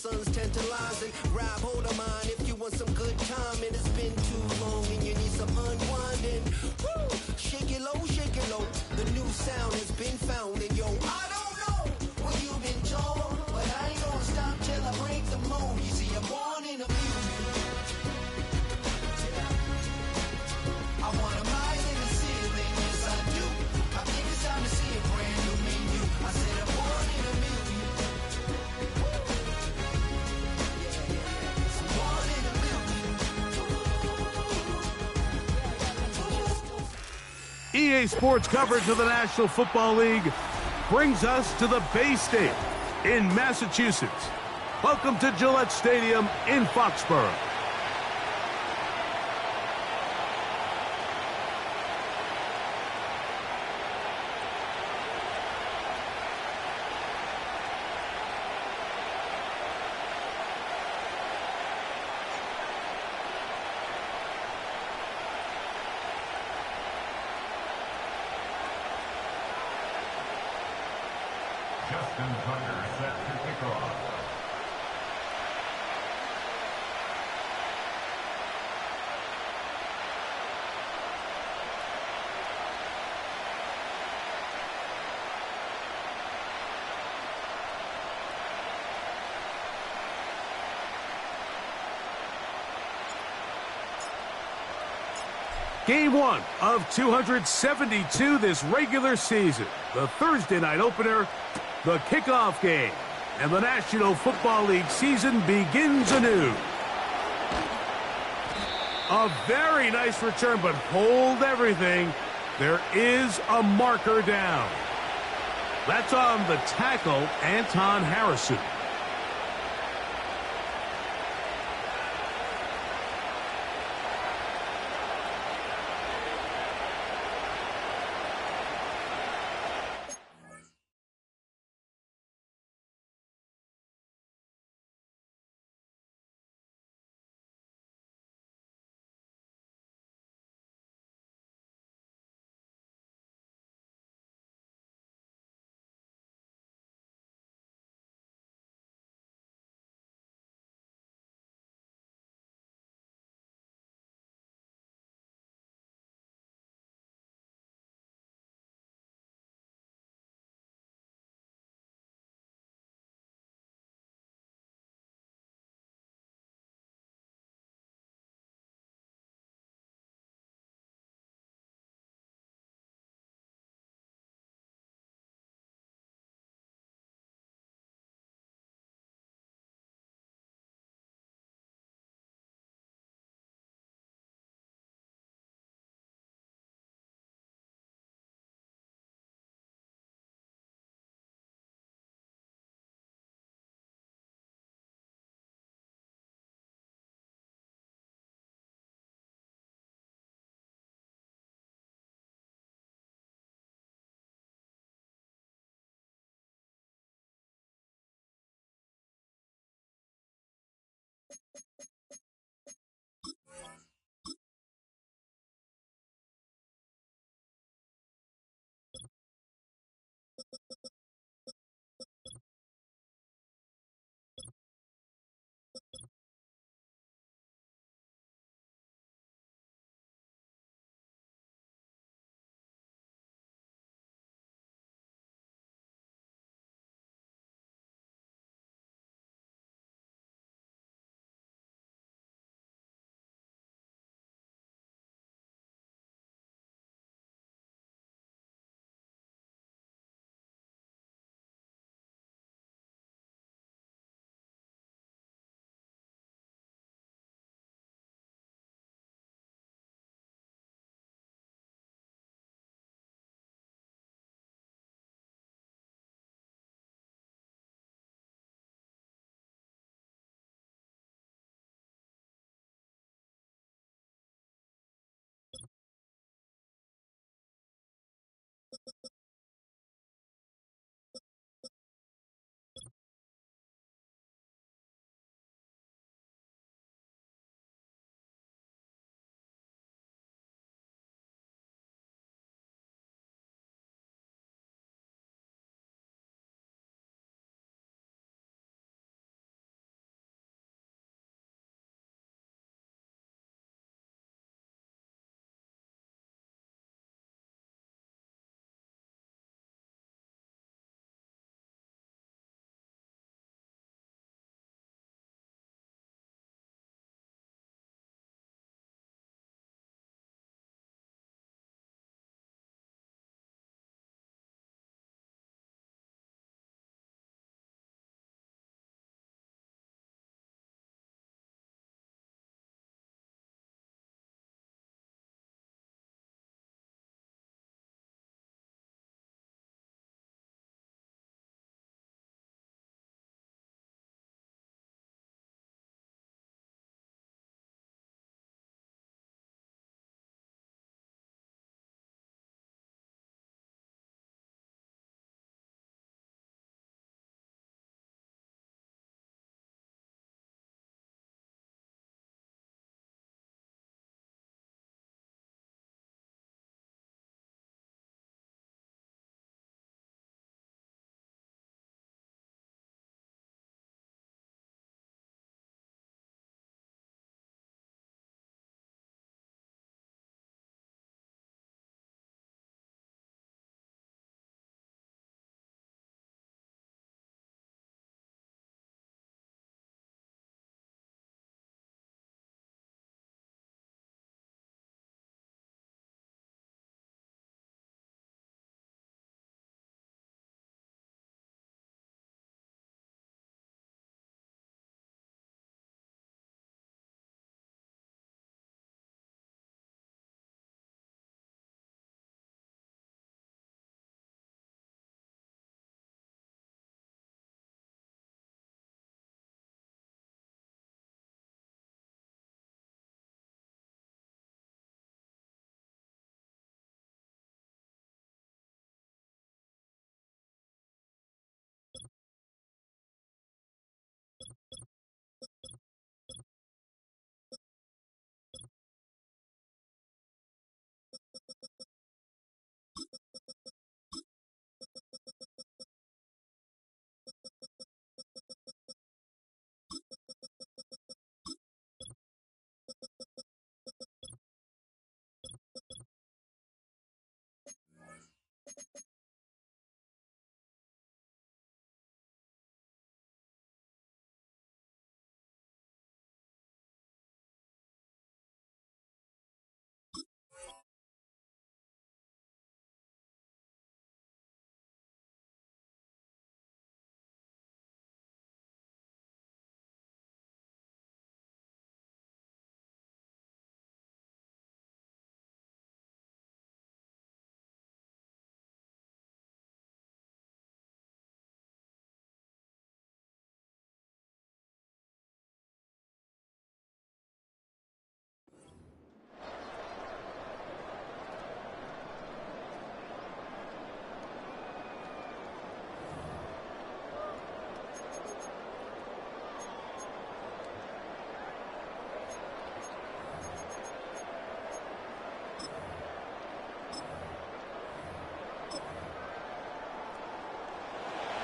sun's tantalizing. Grab hold of mine if you want some good time. And it's been too long and you need some unwinding. Woo! Shake it low, shake it low. The new sound has been found. And yo, I don't know what you've been told, but I ain't gonna stop till I break the mold. You see, I'm born in a music. I want a mile in the ceiling, yes I do. I think it's time to see a brand new menu. I said I'm born in a million. I'm born in a million. EA Sports coverage of the National Football League brings us to the Bay State in Massachusetts. Welcome to Gillette Stadium in Foxborough. Justin Tucker set to kick off. Game one of 272 this regular season. The Thursday night opener, the kickoff game. And the National Football League season begins anew. A very nice return, but hold everything. There is a marker down. That's on the tackle, Anton Harrison.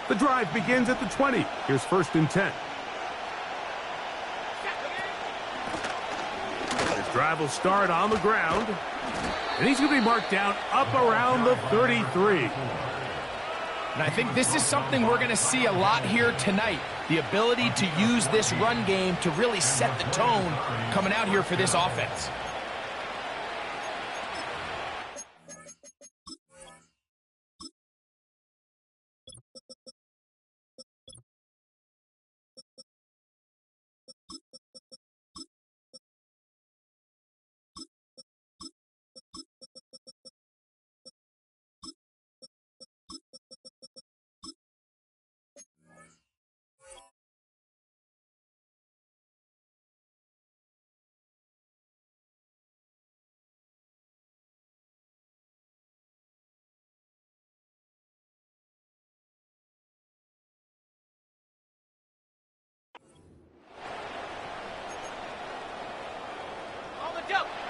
The drive begins at the 20. Here's 1st and 10. This drive will start on the ground. And he's going to be marked down up around the 33. And I think this is something we're going to see a lot here tonight. The ability to use this run game to really set the tone coming out here for this offense.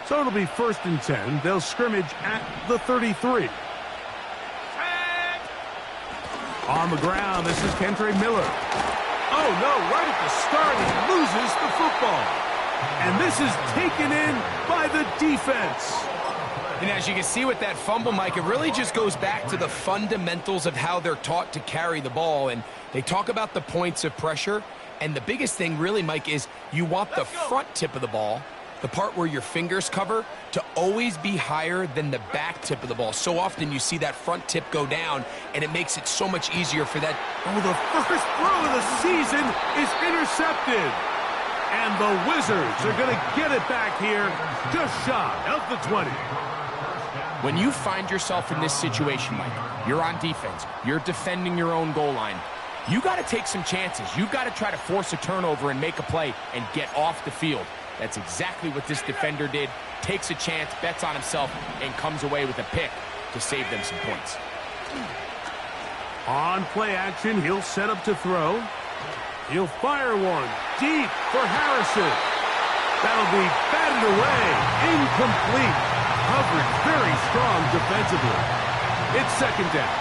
So it'll be 1st and 10. They'll scrimmage at the 33. On the ground, this is Kendre Miller. Oh, no, right at the start, he loses the football. And this is taken in by the defense. And as you can see with that fumble, Mike, it really just goes back to the fundamentals of how they're taught to carry the ball. And they talk about the points of pressure. And the biggest thing really, Mike, is you want the front tip of the ball, the part where your fingers cover, to always be higher than the back tip of the ball. So often you see that front tip go down, and it makes it so much easier for that. Oh, the first throw of the season is intercepted. And the Wizards are going to get it back here just shy of the 20. When you find yourself in this situation, Mike, you're on defense, you're defending your own goal line, you got to take some chances. You've got to try to force a turnover and make a play and get off the field. That's exactly what this defender did. Takes a chance, bets on himself, and comes away with a pick to save them some points. On play action, he'll set up to throw. He'll fire one deep for Harrison. That'll be batted away. Incomplete. Coverage very strong defensively. It's 2nd down.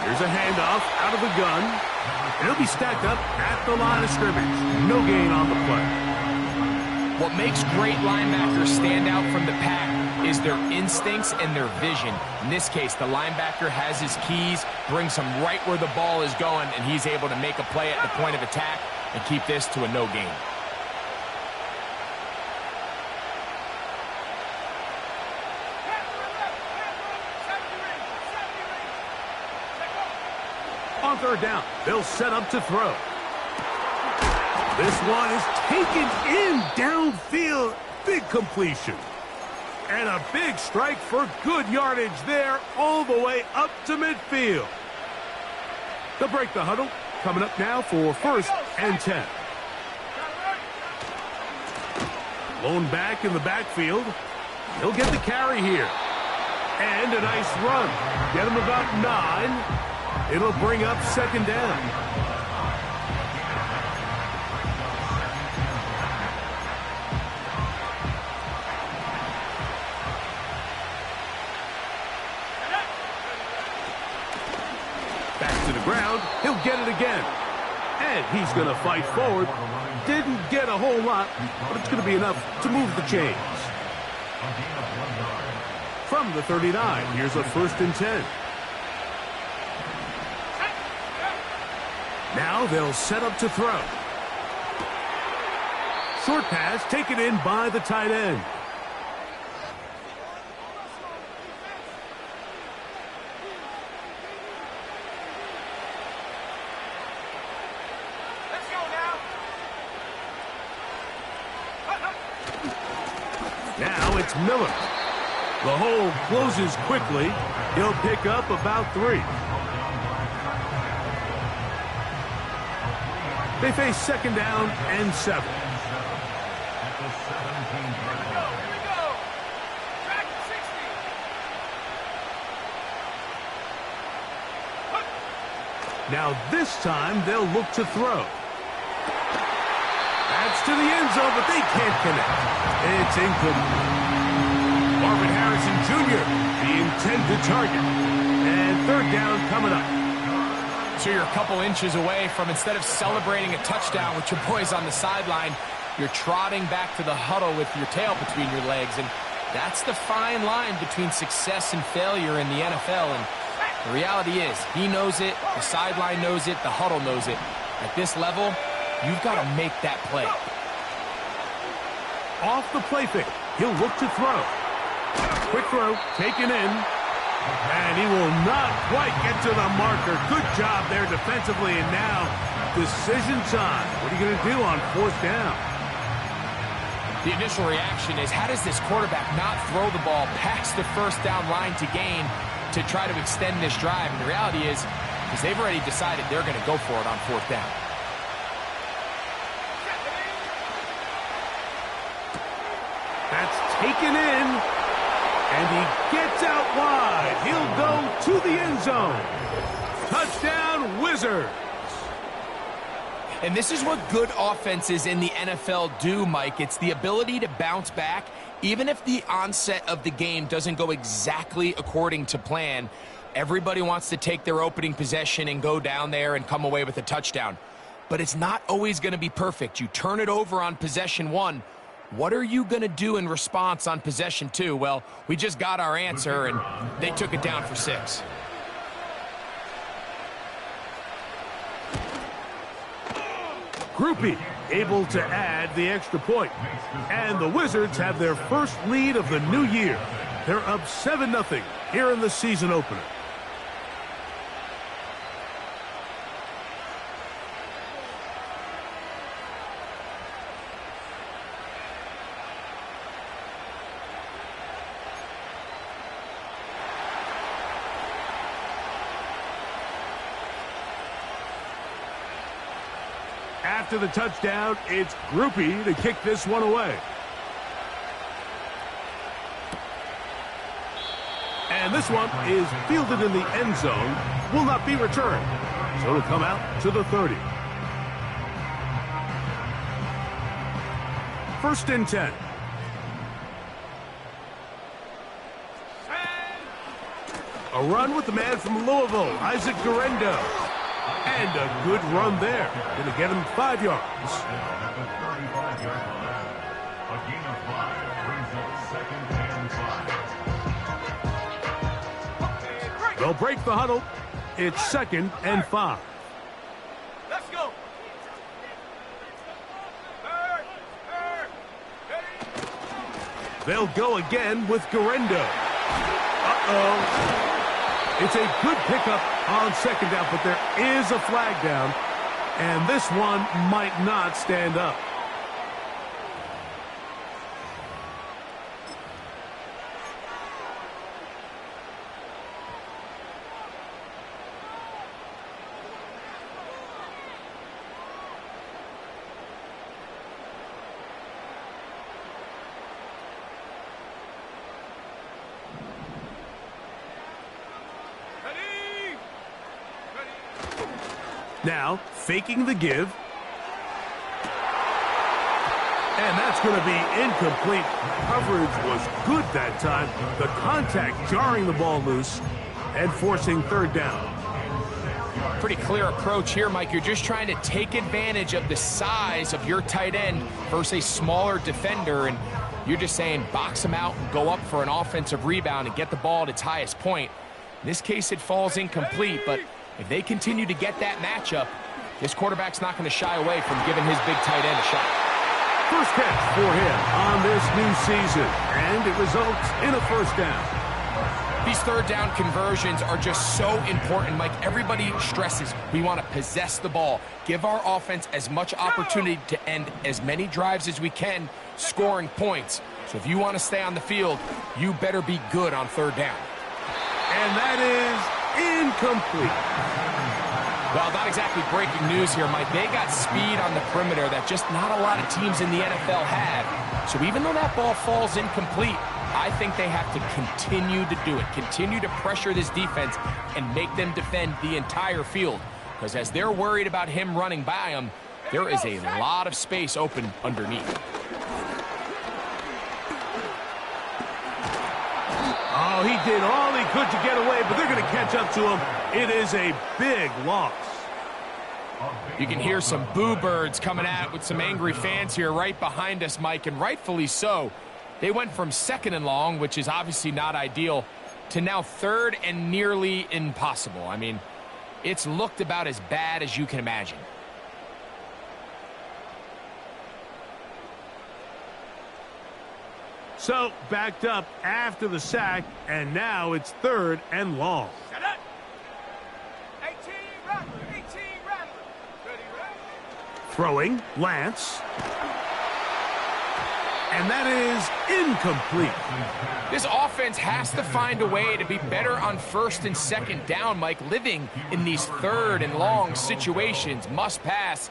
Here's a handoff out of the gun. And he'll be stacked up at the line of scrimmage. No gain on the play. What makes great linebackers stand out from the pack is their instincts and their vision. In this case, the linebacker has his keys, brings him right where the ball is going, and he's able to make a play at the point of attack and keep this to a no gain. On 3rd down, they'll set up to throw. This one is taken in downfield. Big completion. And a big strike for good yardage there all the way up to midfield. They'll break the huddle. Coming up now for 1st and 10. Lone back in the backfield. He'll get the carry here. And a nice run. Get him about 9. It'll bring up 2nd down. Back to the ground. He'll get it again. And he's going to fight forward. Didn't get a whole lot, but it's going to be enough to move the chains. From the 39, here's a 1st and 10. Now they'll set up to throw. Short pass taken in by the tight end. Let's go now. Now it's Miller. The hole closes quickly. He'll pick up about 3. They face 2nd down and 7. Here we go. Track 60. Now this time they'll look to throw. That's to the end zone, but they can't connect. It's incomplete. Marvin Harrison Jr., the intended target. And third down coming up. So you're a couple inches away from, instead of celebrating a touchdown with your boys on the sideline, you're trotting back to the huddle with your tail between your legs. And that's the fine line between success and failure in the NFL. And the reality is, he knows it, the sideline knows it, the huddle knows it. At this level, you've got to make that play. Off the play fake, he'll look to throw. Quick throw, taken in. And he will not quite get to the marker. Good job there defensively. And now, decision time. What are you going to do on fourth down? The initial reaction is, how does this quarterback not throw the ball past the first down line to gain to try to extend this drive? And the reality is, because they've already decided they're going to go for it on fourth down. That's taken in. And he gets out wide. He'll go to the end zone. Touchdown, Wizards. And this is what good offenses in the NFL do, Mike. It's the ability to bounce back, even if the onset of the game doesn't go exactly according to plan. Everybody wants to take their opening possession and go down there and come away with a touchdown. But it's not always going to be perfect. You turn it over on possession one. What are you going to do in response on possession two? Well, we just got our answer, and they took it down for 6. Grupe able to add the extra point. And the Wizards have their first lead of the new year. They're up 7-0 here in the season opener. After the touchdown, it's Grupe to kick this one away. And this one is fielded in the end zone, will not be returned. So it'll come out to the 30. 1st and 10. A run with the man from Louisville, Isaac Guerendo. And a good run there. Going to get him 5 yards. At the 35-yard line, a gain of 5 brings up 2nd and 5. They'll break the huddle. It's 2nd and 5. Let's go. They'll go again with Guerendo. Uh-oh. It's a good pickup on 2nd down, but there is a flag down, and this one might not stand up. Now, faking the give. And that's going to be incomplete. Coverage was good that time. The contact jarring the ball loose and forcing 3rd down. Pretty clear approach here, Mike. You're just trying to take advantage of the size of your tight end versus a smaller defender, and you're just saying box him out and go up for an offensive rebound and get the ball at its highest point. In this case, it falls incomplete, but if they continue to get that matchup, this quarterback's not going to shy away from giving his big tight end a shot. First catch for him on this new season, and it results in a 1st down. These 3rd down conversions are just so important, Mike. Everybody stresses we want to possess the ball, give our offense as much opportunity to end as many drives as we can, scoring points. So if you want to stay on the field, you better be good on 3rd down. And that is incomplete. Well, not exactly breaking news here, Mike. They got speed on the perimeter that just not a lot of teams in the NFL had. So even though that ball falls incomplete, I think they have to continue to do it, continue to pressure this defense and make them defend the entire field. Because as they're worried about him running by them, there is a lot of space open underneath. Oh, he did all he could to get away, but they're going to catch up to him. It is a big loss. You can hear some boo birds coming out with some angry fans here right behind us, Mike, and rightfully so. They went from 2nd and long, which is obviously not ideal, to now 3rd and nearly impossible. I mean, it's looked about as bad as you can imagine. So, backed up after the sack, and now it's 3rd and long. Set it. 18 Rattler. 18 Rattler. Ready, ready. Throwing, Lance. And that is incomplete. This offense has to find a way to be better on 1st and 2nd down, Mike. Living in these 3rd and long situations, must pass,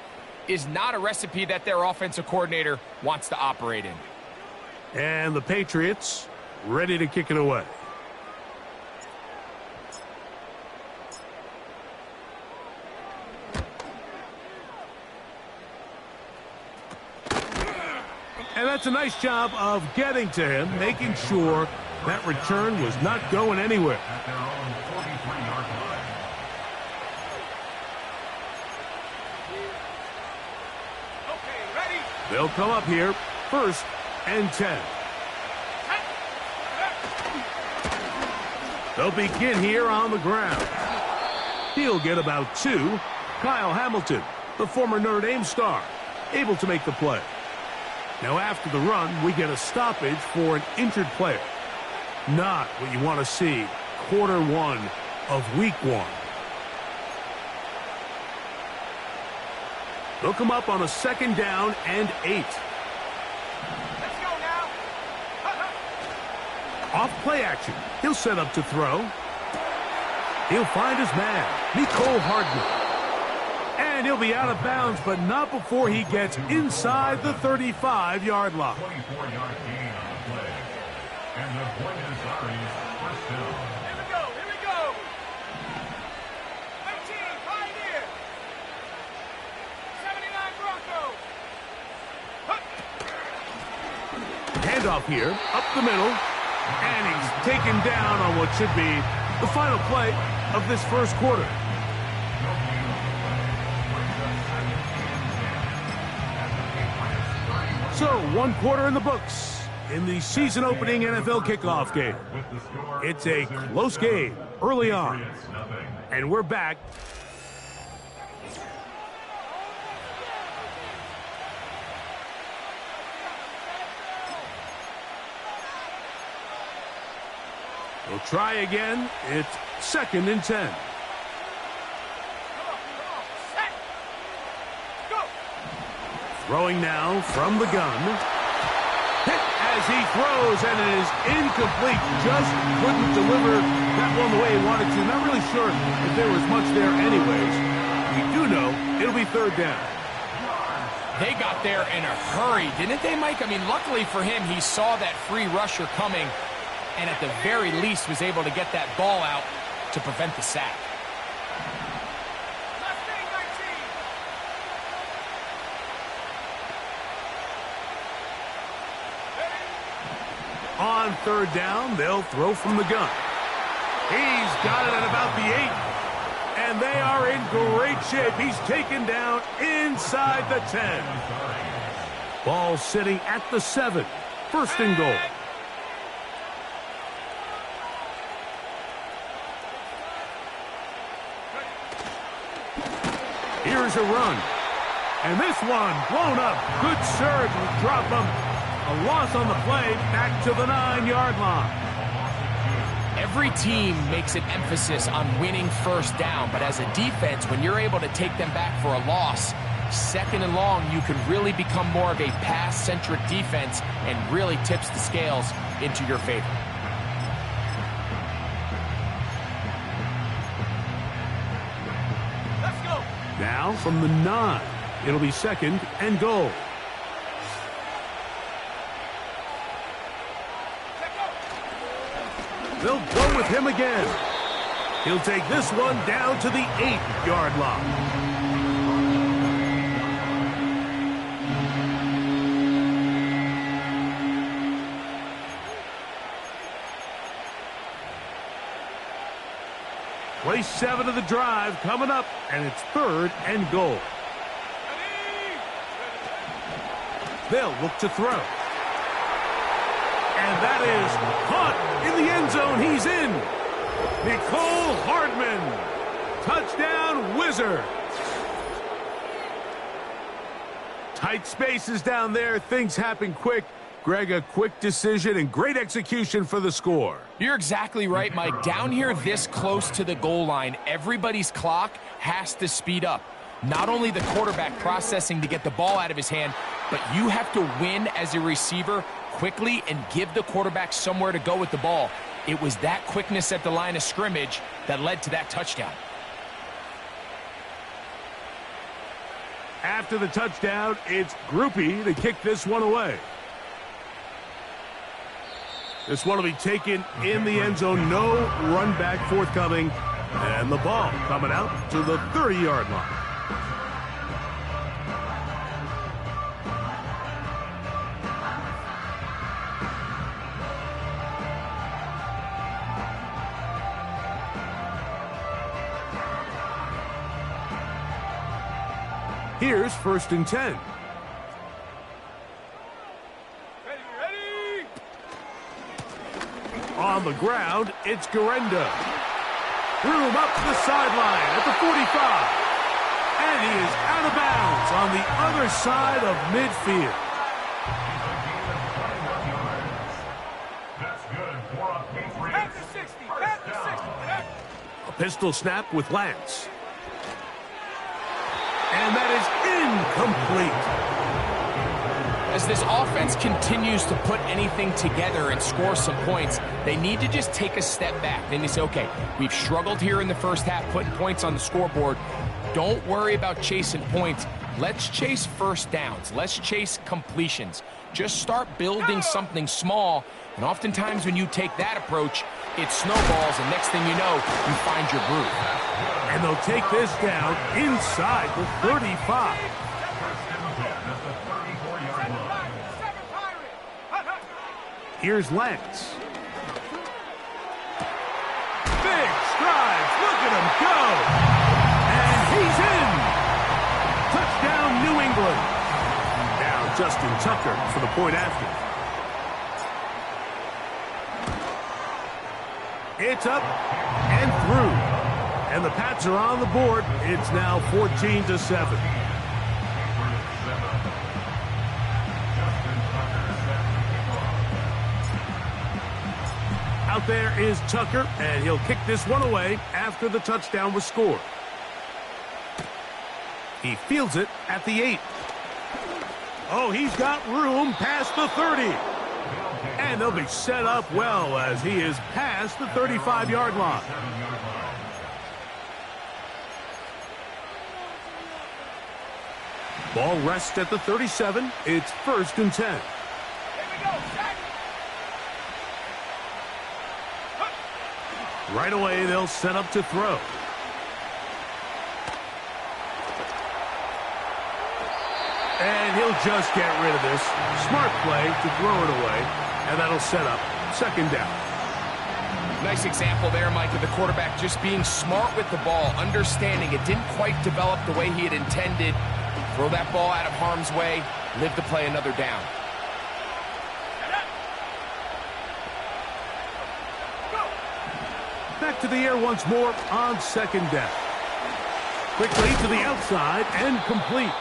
is not a recipe that their offensive coordinator wants to operate in. And the Patriots ready to kick it away. And that's a nice job of getting to him, making sure that return was not going anywhere. At their own 43-yard line. Okay, ready. They'll come up here, 1st and 10. They'll begin here on the ground. He'll get about 2. Kyle Hamilton, the former Notre Dame star, able to make the play. Now after the run, we get a stoppage for an injured player. Not what you want to see quarter 1 of week 1. They'll come up on a 2nd down and 8. Let's go now. Off play action. He'll set up to throw. He'll find his man, Mecole Hardman. And he'll be out of bounds, but not before he gets inside the 35-yard line. 24-yard gain on the play. And the Buenos Aires first down. Here we go. Here we go. 19 Pioneer. 79 Broncos. Handoff here, up the middle. And he's taken down on what should be the final play of this first quarter. So, 1 quarter in the books in the season-opening NFL kickoff game. It's a close game early on. And we're back. We'll try again. It's 2nd and 10. Set. Go. Throwing now from the gun. Hit as he throws, and it is incomplete. Just couldn't deliver that one the way he wanted to. Not really sure if there was much there anyways. We do know it'll be 3rd down. They got there in a hurry, didn't they, Mike? I mean, luckily for him, he saw that free rusher coming, and at the very least was able to get that ball out to prevent the sack. Last thing, 19. On 3rd down, they'll throw from the gun. He's got it at about the 8. And they are in great shape. He's taken down inside the 10. Ball sitting at the 7. 1st and goal. Here's a run. And this one blown up. Good surge will drop him. A loss on the play, back to the 9-yard line. Every team makes an emphasis on winning 1st down, but as a defense, when you're able to take them back for a loss, 2nd and long, you can really become more of a pass-centric defense and really tips the scales into your favor. Let's go. Now from the 9, it'll be 2nd and goal. They'll go with him again. He'll take this one down to the 8-yard line. Play 7 of the drive coming up, and it's 3rd and goal. They'll look to throw. And that is caught in the end zone. He's in. Nicole Hardman. Touchdown, Wizards. Tight spaces down there. Things happen quick. Greg, a quick decision and great execution for the score. You're exactly right, Mike. Down here this close to the goal line, everybody's clock has to speed up. Not only the quarterback processing to get the ball out of his hand, but you have to win as a receiver quickly and give the quarterback somewhere to go with the ball. It was that quickness at the line of scrimmage that led to that touchdown. After the touchdown, it's Grupe to kick this one away. This one will be taken in the end zone. No run back forthcoming. And the ball coming out to the 30-yard line. Here's 1st and 10. Ready. On the ground, it's Garenda. Room up to the sideline at the 45. And he is out of bounds on the other side of midfield. That's good for a Patriots. At the 60. At the 60. A pistol snap with Lance. And that is incomplete. As this offense continues to put anything together and score some points, they need to just take a step back. Then they say, okay, we've struggled here in the first half, putting points on the scoreboard. Don't worry about chasing points. Let's chase first downs. Let's chase completions. Just start building something small. And oftentimes when you take that approach, it snowballs, and next thing you know, you find your groove. And they'll take this down inside the 35. Here's Lance. Big strides. Look at him go. And he's in. Touchdown, New England. Now Justin Tucker for the point after. It's up and through. And the Pats are on the board. It's now 14-7. Out there is Tucker, and he'll kick this one away after the touchdown was scored. He fields it at the 8. Oh, he's got room past the 30. And they'll be set up well as he is past the 35-yard line. Ball rests at the 37. It's 1st and 10. Here we go. Set. Right away, they'll set up to throw. And he'll just get rid of this. Smart play to throw it away, and that'll set up 2nd down. Nice example there, Mike, of the quarterback just being smart with the ball, understanding it didn't quite develop the way he had intended. Throw that ball out of harm's way, live to play another down. Back to the air once more on 2nd down. Quickly to the outside and complete.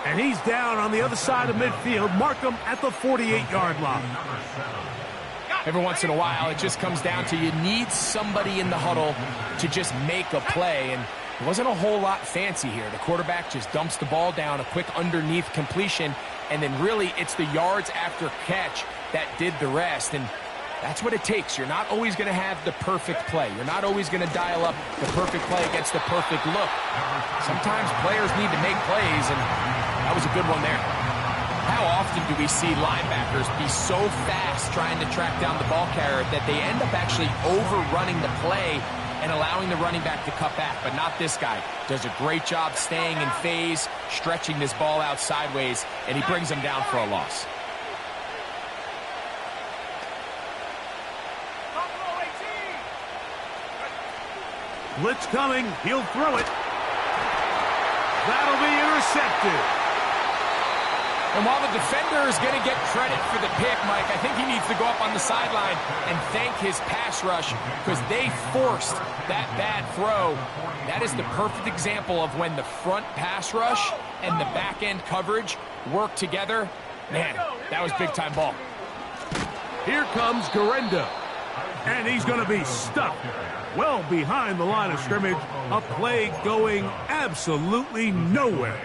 And he's down on the other side of midfield. Mark him at the 48-yard line. Every once in a while, it just comes down to you need somebody in the huddle to just make a play. And it wasn't a whole lot fancy here. The quarterback just dumps the ball down, a quick underneath completion, and then really it's the yards after catch that did the rest. And that's what it takes. You're not always going to have the perfect play. You're not always going to dial up the perfect play against the perfect look. Sometimes players need to make plays, and that was a good one there. How often do we see linebackers be so fast trying to track down the ball carrier that they end up actually overrunning the play and allowing the running back to cut back? But not this guy. Does a great job staying in phase, stretching this ball out sideways, and he brings him down for a loss. Blitz coming. He'll throw it. That'll be intercepted. And while the defender is going to get credit for the pick, Mike, I think he needs to go up on the sideline and thank his pass rush because they forced that bad throw. That is the perfect example of when the front pass rush and the back end coverage work together. Man, that was big-time ball. Here comes Guerrero, and he's going to be stuck well behind the line of scrimmage. A play going absolutely nowhere.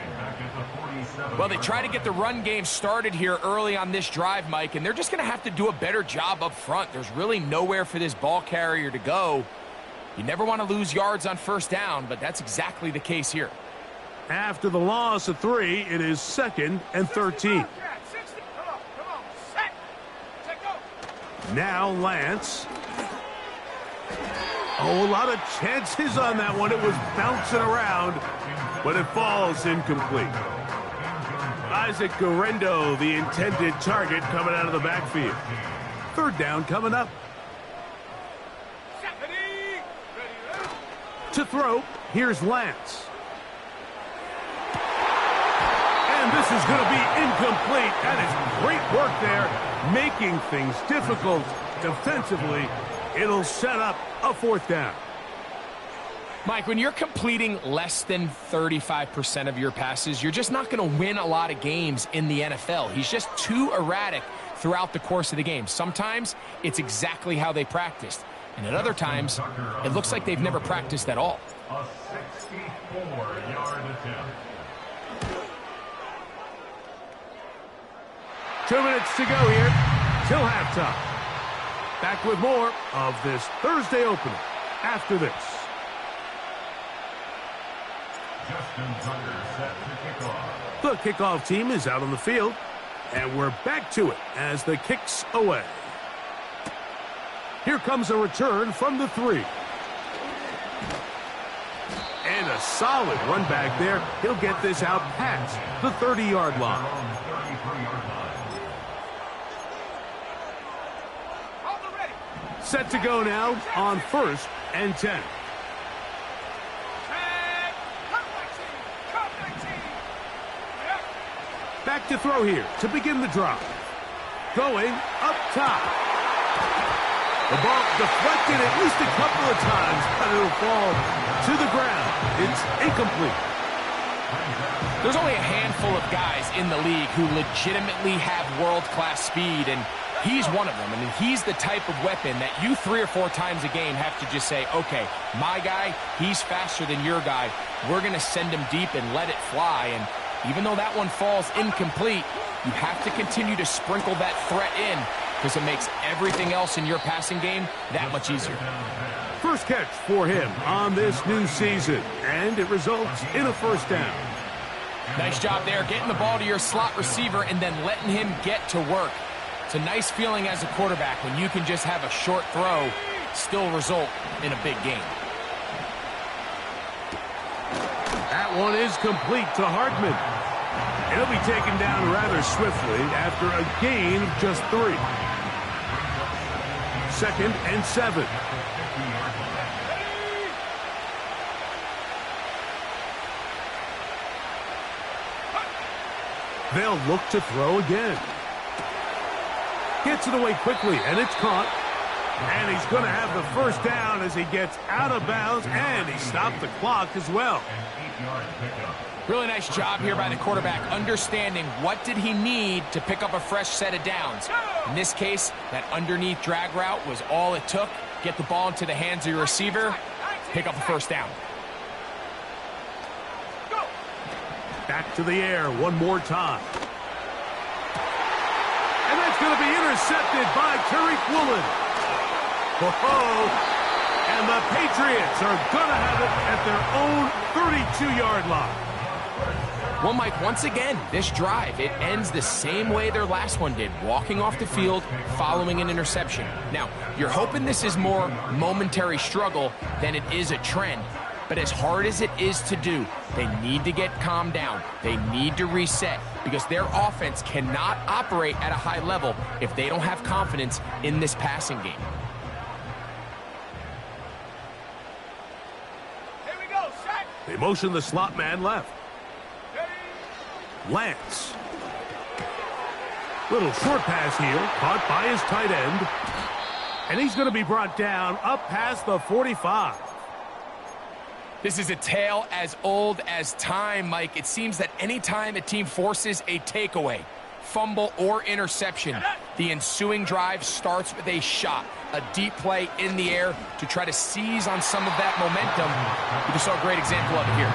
Well, they try to get the run game started here early on this drive, Mike, and they're just going to have to do a better job up front. There's really nowhere for this ball carrier to go. You never want to lose yards on first down, but that's exactly the case here. After the loss of 3, it is 2nd and 13. Now Lance. Oh, a lot of chances on that one. It was bouncing around, but it falls incomplete. Isaac Guerrero, the intended target, coming out of the backfield. 3rd down coming up. To throw, here's Lance. And this is going to be incomplete. That is great work there, making things difficult defensively. It'll set up a 4th down. Mike, when you're completing less than 35% of your passes, you're just not going to win a lot of games in the NFL. He's just too erratic throughout the course of the game. Sometimes it's exactly how they practiced. And at other times, it looks like they've never practiced at all. A 64-yard attempt. 2 minutes to go here till halftime. Back with more of this Thursday opener after this. Justin Tucker set to kick off. The kickoff team is out on the field, and we're back to it as the kick's away. Here comes a return from the 3. And a solid run back there. He'll get this out past the 30-yard line. Set to go now on 1st and 10. Back to throw here to begin the drive. Going up top. The ball deflected at least a couple of times, but it'll fall to the ground. It's incomplete. There's only a handful of guys in the league who legitimately have world-class speed, and he's one of them. I mean, he's the type of weapon that you 3 or 4 times a game have to just say, okay, my guy, he's faster than your guy. We're going to send him deep and let it fly. And even though that one falls incomplete, you have to continue to sprinkle that threat in because it makes everything else in your passing game that much easier. First catch for him on this new season, and it results in a 1st down. Nice job there, getting the ball to your slot receiver and then letting him get to work. It's a nice feeling as a quarterback when you can just have a short throw still result in a big game. That one is complete to Hartman. He'll be taken down rather swiftly after a gain of just 3. 2nd and 7. They'll look to throw again. Gets it away quickly, and it's caught. And he's going to have the 1st down as he gets out of bounds, and he stopped the clock as well. Really nice job here by the quarterback, understanding what did he need to pick up a fresh set of downs. In this case, that underneath drag route was all it took. Get the ball into the hands of your receiver, pick up a 1st down. Back to the air one more time. And that's going to be intercepted by Tariq Woolen. And the Patriots are going to have it at their own 32-yard line. Well, Mike, once again, this drive, it ends the same way their last one did, walking off the field following an interception. Now, you're hoping this is more momentary struggle than it is a trend. But as hard as it is to do, they need to get calmed down. They need to reset because their offense cannot operate at a high level if they don't have confidence in this passing game. They motion the slot man left. Lance. Little short pass here, caught by his tight end. And he's going to be brought down up past the 45. This is a tale as old as time, Mike. It seems that anytime a team forces a takeaway, fumble, or interception, the ensuing drive starts with a shot, a deep play in the air to try to seize on some of that momentum. We just saw a great example of it here.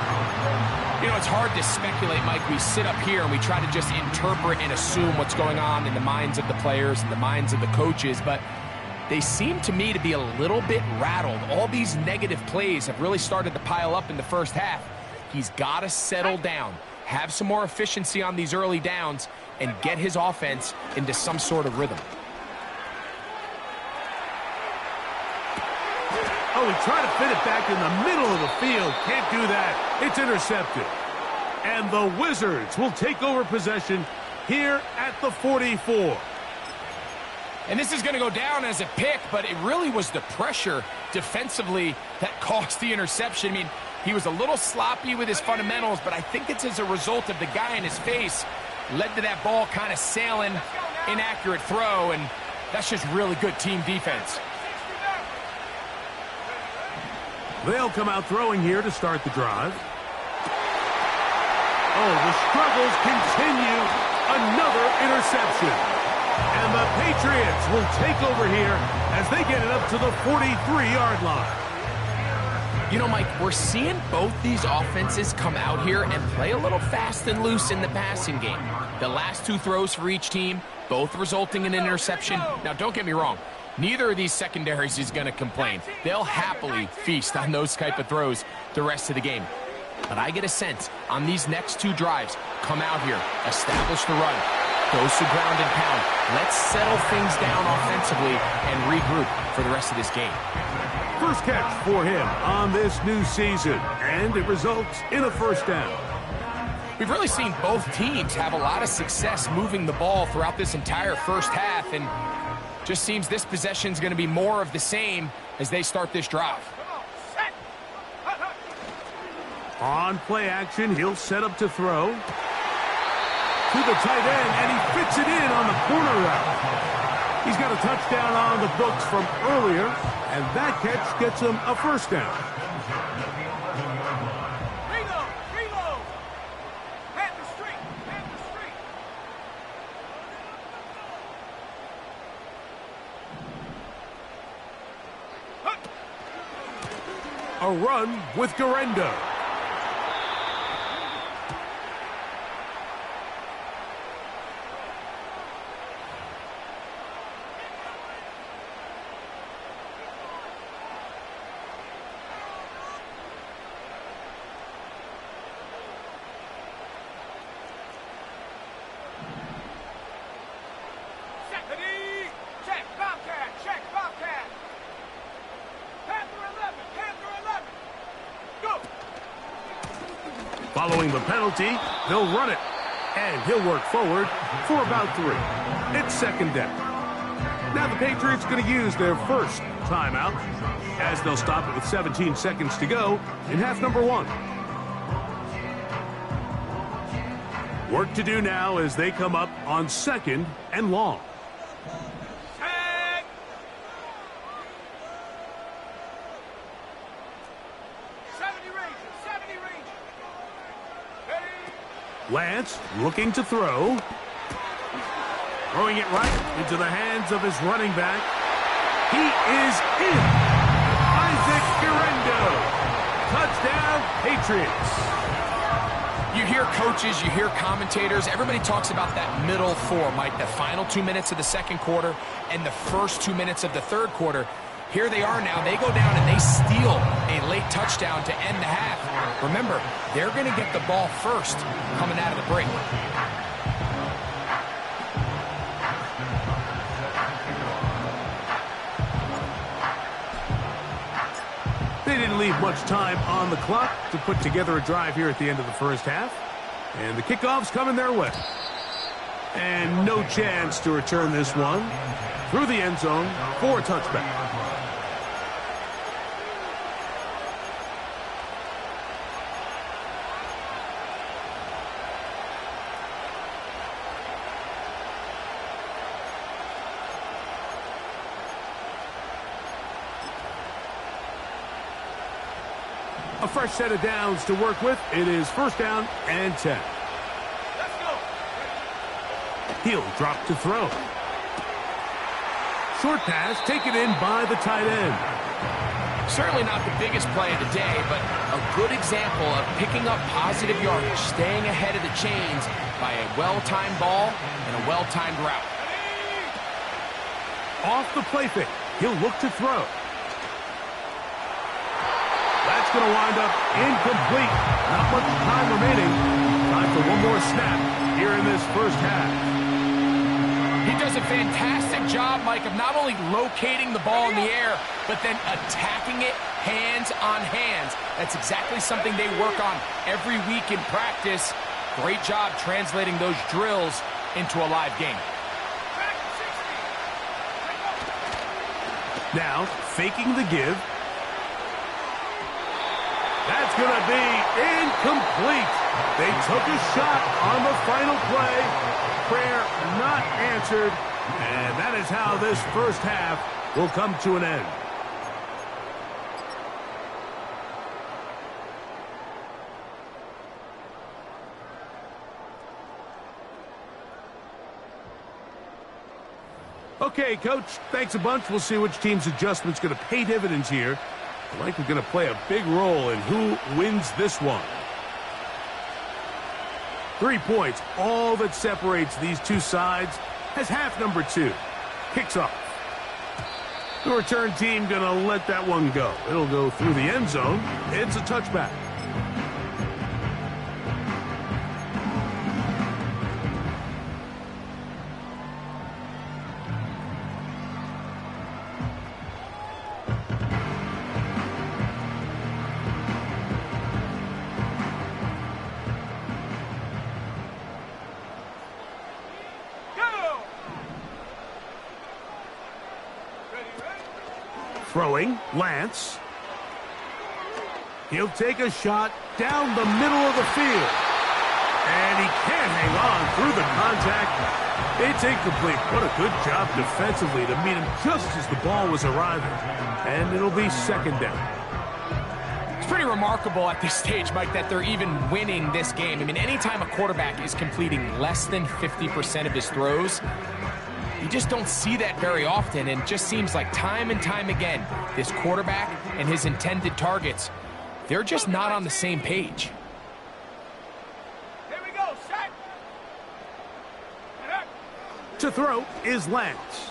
You know, it's hard to speculate, Mike. We sit up here and we try to just interpret and assume what's going on in the minds of the players and the minds of the coaches, but they seem to me to be a little bit rattled. All these negative plays have really started to pile up in the first half. He's got to settle down, have some more efficiency on these early downs, and get his offense into some sort of rhythm. Oh, he tried to fit it back in the middle of the field. Can't do that. It's intercepted. And the Wizards will take over possession here at the 44. And this is going to go down as a pick, but it really was the pressure defensively that caused the interception. I mean, he was a little sloppy with his fundamentals, but I think it's as a result of the guy in his face led to that ball kind of sailing, inaccurate throw, and that's just really good team defense. They'll come out throwing here to start the drive. Oh, the struggles continue. Another interception. And the Patriots will take over here as they get it up to the 43-yard line. You know, Mike, we're seeing both these offenses come out here and play a little fast and loose in the passing game. The last two throws for each team, both resulting in an interception. Now, don't get me wrong. Neither of these secondaries is going to complain. They'll happily feast on those type of throws the rest of the game. But I get a sense on these next two drives, come out here, establish the run, goes to ground and pound. Let's settle things down offensively and regroup for the rest of this game. First catch for him on this new season, and it results in a first down. We've really seen both teams have a lot of success moving the ball throughout this entire first half, and just seems this possession is going to be more of the same as they start this drive. On play action, he'll set up to throw. To the tight end, and he fits it in on the corner route. He's got a touchdown on the books from earlier, and that catch gets him a first down. Reload! Head the street! A run with Guerrero. Check, Bobcat! Panther 11! Go! Following the penalty, they'll run it. And he'll work forward for about 3. It's second down. Now the Patriots going to use their first timeout as they'll stop it with 17 seconds to go in half number 1. Work to do now as they come up on 2nd and long. Tag! 70 range! Ready? Lance looking to throw. Throwing it right into the hands of his running back. He is in. Isaac Guerrero. Touchdown, Patriots. You hear coaches, you hear commentators, everybody talks about that middle four, Mike, the final 2 minutes of the second quarter and the first 2 minutes of the third quarter. Here they are now. They go down and they steal a late touchdown to end the half. Remember, they're going to get the ball first coming out of the break. They didn't leave much time on the clock to put together a drive here at the end of the first half. And the kickoff's coming their way. And no chance to return this one through the end zone for a touchback. A fresh set of downs to work with. It is first down and 10. Let's go. He'll drop to throw. Short pass taken in by the tight end. Certainly not the biggest play of the day, but a good example of picking up positive yardage, staying ahead of the chains by a well-timed ball and a well-timed route. Off the play fake. He'll look to throw. That's going to wind up incomplete. Not much time remaining. Time for one more snap here in this first half. He does a fantastic job, Mike, of not only locating the ball in the air, but then attacking it hands on hands. That's exactly something they work on every week in practice. Great job translating those drills into a live game. Now, faking the give. That's going to be incomplete. They took a shot on the final play. Prayer not answered. And that is how this first half will come to an end. Okay, Coach, thanks a bunch. We'll see which team's adjustment's going to pay dividends here. I like we're going to play a big role in who wins this one. 3 points, all that separates these two sides, as half number 2 kicks off. The return team going to let that one go. It'll go through the end zone. It's a touchback. Throwing, Lance. He'll take a shot down the middle of the field. And he can't hang on through the contact. It's incomplete. What a good job defensively to meet him just as the ball was arriving. And it'll be second down. It's pretty remarkable at this stage, Mike, that they're even winning this game. I mean, anytime a quarterback is completing less than 50% of his throws, you just don't see that very often, and just seems like time and time again, this quarterback and his intended targets, they're just not on the same page. Here we go, set. To throw is Lance.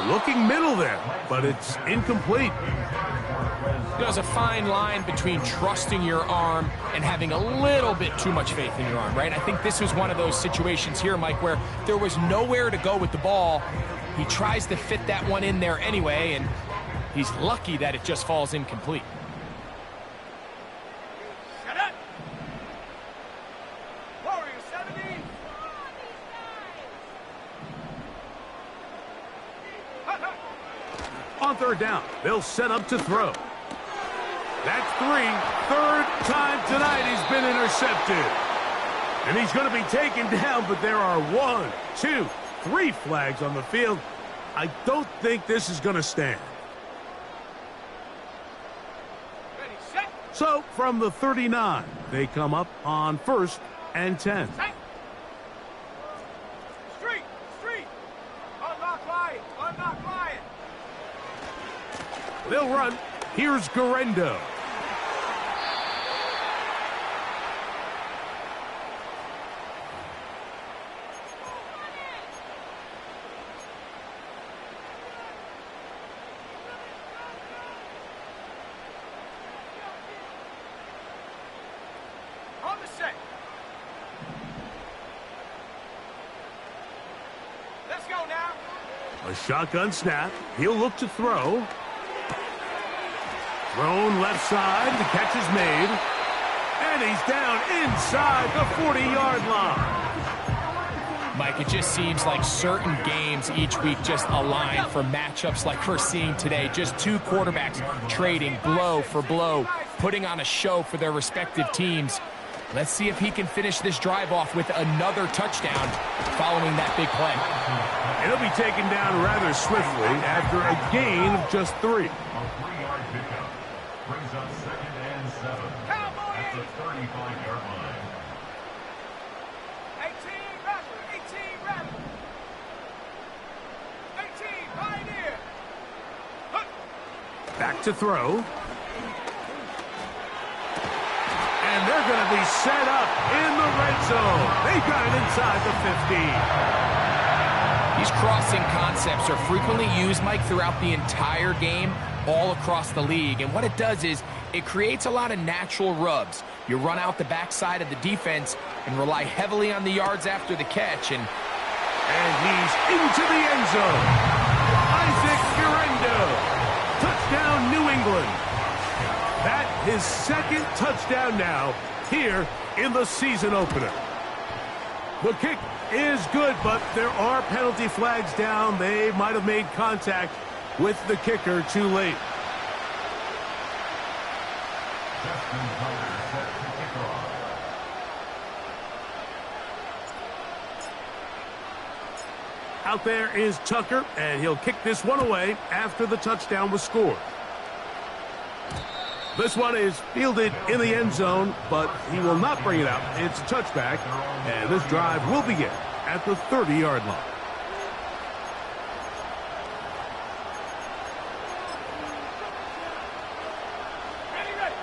Looking middle there, but it's incomplete. There's a fine line between trusting your arm and having a little bit too much faith in your arm, right? I think this was one of those situations here, Mike, where there was nowhere to go with the ball. He tries to fit that one in there anyway, and he's lucky that it just falls incomplete. Shut up. Warrior 70. On third down, they'll set up to throw. That's 3. Third time tonight he's been intercepted. And he's going to be taken down, but there are 1, 2, 3 flags on the field. I don't think this is going to stand. Ready, set. So, from the 39, they come up on 1st and 10. Set. Street. Unlock line. They'll run. Here's Garendo. On the set. Let's go now. A shotgun snap. He'll look to throw. Thrown left side. The catch is made. And he's down inside the 40-yard line. Mike, it just seems like certain games each week just align for matchups like we're seeing today. Just two quarterbacks trading blow for blow, putting on a show for their respective teams. Let's see if he can finish this drive off with another touchdown following that big play. It'll be taken down rather swiftly after a gain of just 3. brings up 2nd and 7 Cowboy at the 35-yard line. 18, Rattler. 18, Rattler. 18, Pioneer. Huck. Back to throw. And they're going to be set up in the red zone. They got it inside the 15. These crossing concepts are frequently used, Mike, throughout the entire game, all across the league. And what it does is it creates a lot of natural rubs. You run out the backside of the defense and rely heavily on the yards after the catch. And he's into the end zone. Isaac Guerrero. Touchdown, New England. That his second touchdown now here in the season opener. The kick is good, but there are penalty flags down. They might have made contact with the kicker too late. Justin Tucker set to kick off. Out there is Tucker, and he'll kick this one away after the touchdown was scored. This one is fielded in the end zone, but he will not bring it out. It's a touchback, and this drive will begin at the 30-yard line. Ready, ready.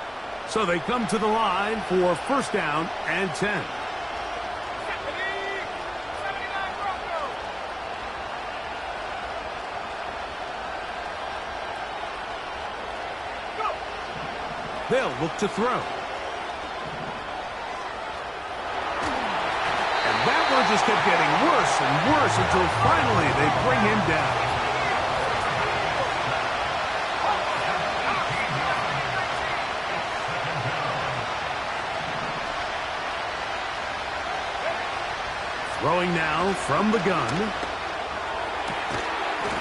So they come to the line for first down and 10. 79 Broncos. Go. They'll look to throw. And that one just kept getting worse and worse until finally they bring him down. Throwing now from the gun.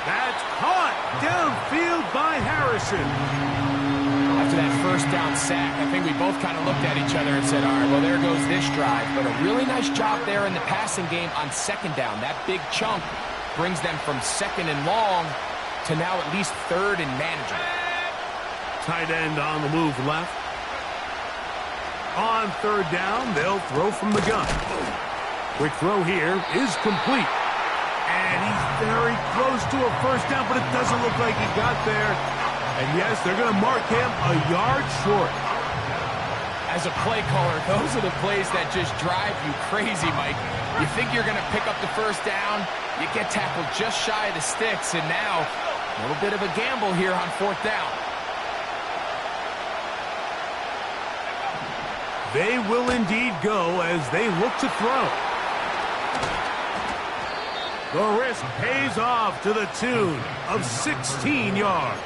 That's caught downfield by Harrison. after that first down sack, I think we both kind of looked at each other and said, all right, well, there goes this drive. But a really nice job there in the passing game on second down. That big chunk brings them from second and long to now at least third and manageable. Tight end on the move left. On third down, they'll throw from the gun. Quick throw here is complete. And he's very close to a first down, but it doesn't look like he got there. And yes, they're going to mark him a yard short. As a play caller, those are the plays that just drive you crazy, Mike. You think you're going to pick up the first down, you get tackled just shy of the sticks, and now a little bit of a gamble here on fourth down. They will indeed go as they look to throw. The risk pays off to the tune of 16 yards.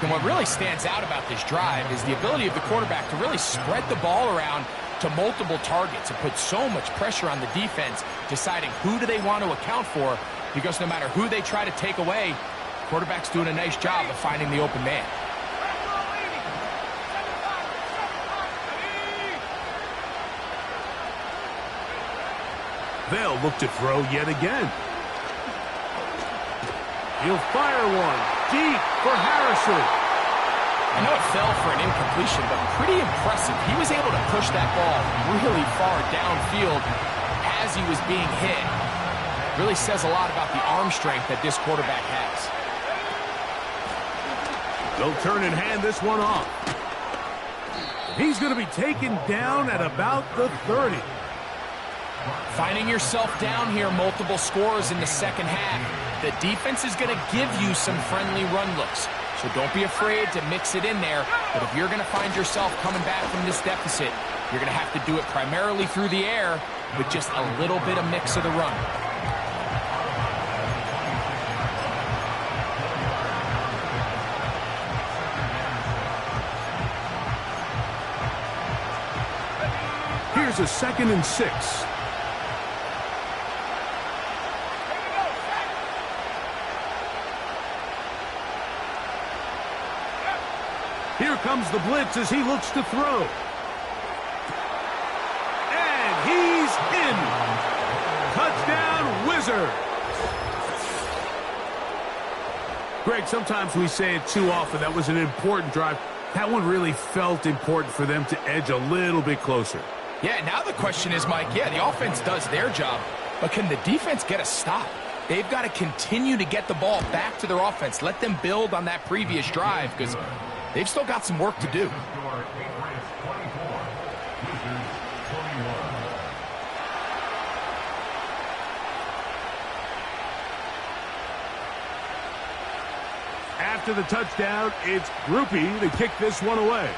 And what really stands out about this drive is the ability of the quarterback to really spread the ball around to multiple targets and put so much pressure on the defense, deciding who do they want to account for, because no matter who they try to take away, the quarterback's doing a nice job of finding the open man. They'll look to throw yet again. He'll fire one deep for Harrison. I know it fell for an incompletion, but pretty impressive. He was able to push that ball really far downfield as he was being hit. Really says a lot about the arm strength that this quarterback has. They'll turn and hand this one off. He's going to be taken down at about the 30. Finding yourself down here, multiple scores in the second half. The defense is going to give you some friendly run looks. So don't be afraid to mix it in there. But if you're going to find yourself coming back from this deficit, you're going to have to do it primarily through the air with just a little bit of mix of the run. Here's a 2nd and 6. Here comes the blitz as he looks to throw. And he's in. Touchdown, Wizards. Greg, sometimes we say it too often. That was an important drive. That one really felt important for them to edge a little bit closer. Yeah, now the question is, Mike, yeah, the offense does their job, but can the defense get a stop? They've got to continue to get the ball back to their offense. Let them build on that previous drive because they've still got some work to do. After the touchdown, it's Grupe to kick this one away.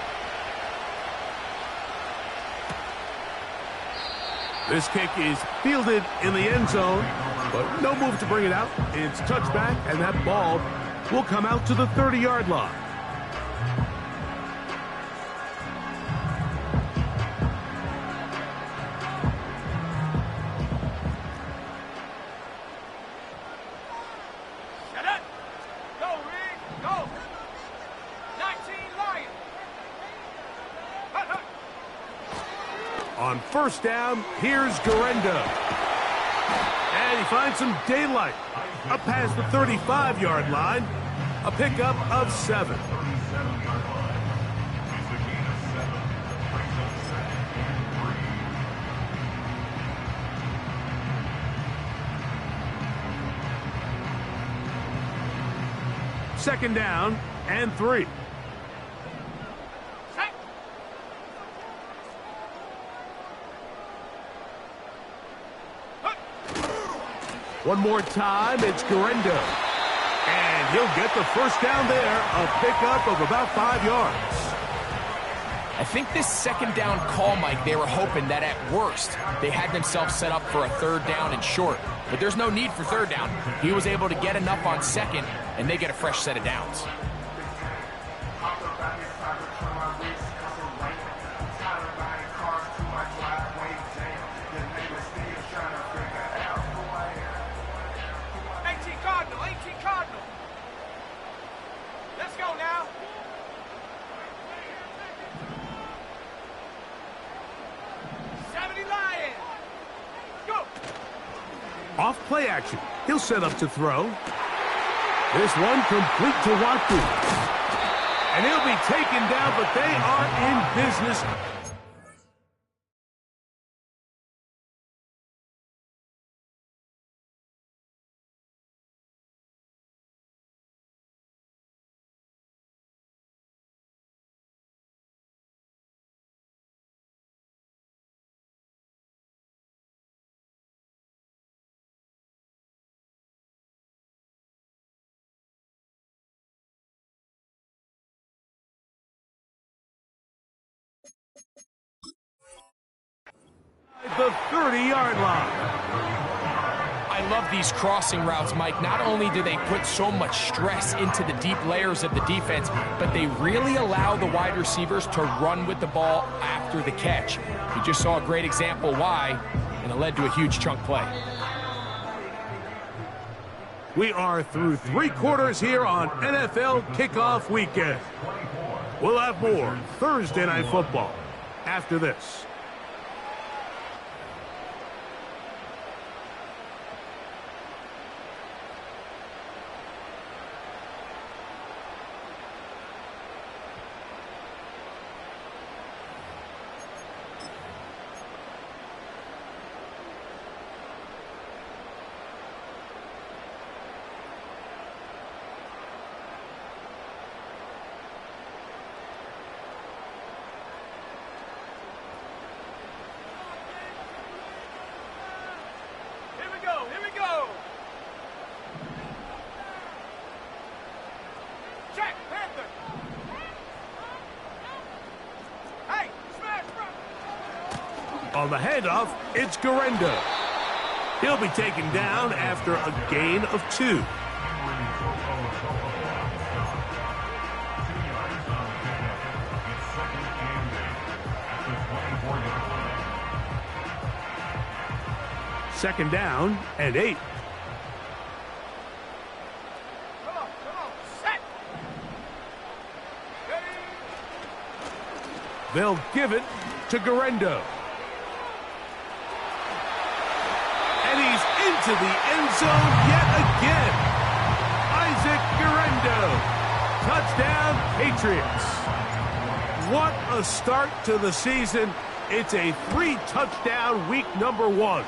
This kick is fielded in the end zone, but no move to bring it out. It's touchback, and that ball will come out to the 30-yard line. Shut up. Go, Reed. Go. 19 Lions. Hut, hut. On first down, here's Guerendo. And he finds some daylight. Up past the 35-yard line. A pickup of 7. Second down and 3. Set. Hut. One more time, it's Guerendo. And he'll get the first down there, a pickup of about 5 yards. I think this second down call, Mike, they were hoping that at worst they had themselves set up for a third down and short. But there's no need for third down. He was able to get enough on second, and they get a fresh set of downs. Let's go now. Go. Off play action. He'll set up to throw. This one complete to Watson. And he'll be taken down, but they are in business. The 30-yard line. I love these crossing routes, Mike. Not only do they put so much stress into the deep layers of the defense, but they really allow the wide receivers to run with the ball after the catch. You just saw a great example why, and it led to a huge chunk play. We are through 3 quarters here on NFL Kickoff Weekend. We'll have more Thursday Night Football after this. Here we go. Jack Panther. Hey, smash, bro. On the handoff, it's Guerendo. He'll be taken down after a gain of 2. Second down and 8. Come on, set. Ready. They'll give it to Guerendo. And he's into the end zone yet again. Isaac Guerendo. window. Touchdown, Patriots. What a start to the season. It's a 3-touchdown week number 1.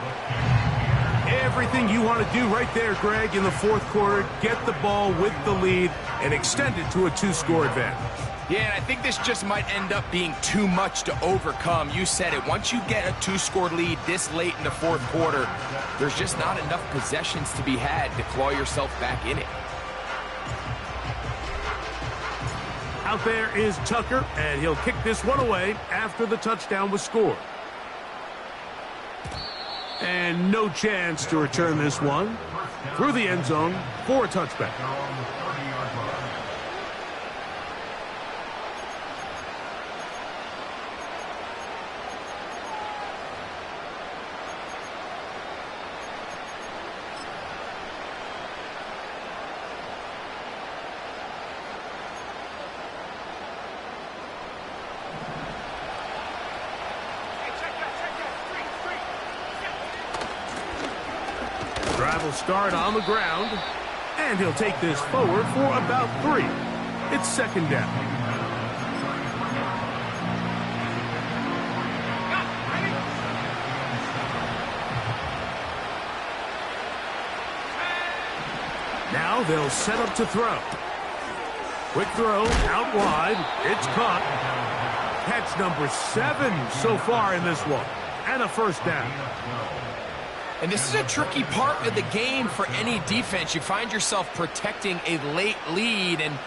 Everything you want to do right there, Greg, in the fourth quarter, get the ball with the lead and extend it to a 2-score advantage. Yeah, and I think this just might end up being too much to overcome. You said it. Once you get a 2-score lead this late in the fourth quarter, there's just not enough possessions to be had to claw yourself back in it. Out there is Tucker, and he'll kick this one away after the touchdown was scored. And no chance to return this one through the end zone for a touchback. Drive will start on the ground, and he'll take this forward for about 3. It's second down. Now they'll set up to throw. Quick throw out wide. It's caught. Catch number 7 so far in this one, and a first down. And this is a tricky part of the game for any defense. You find yourself protecting a late lead, and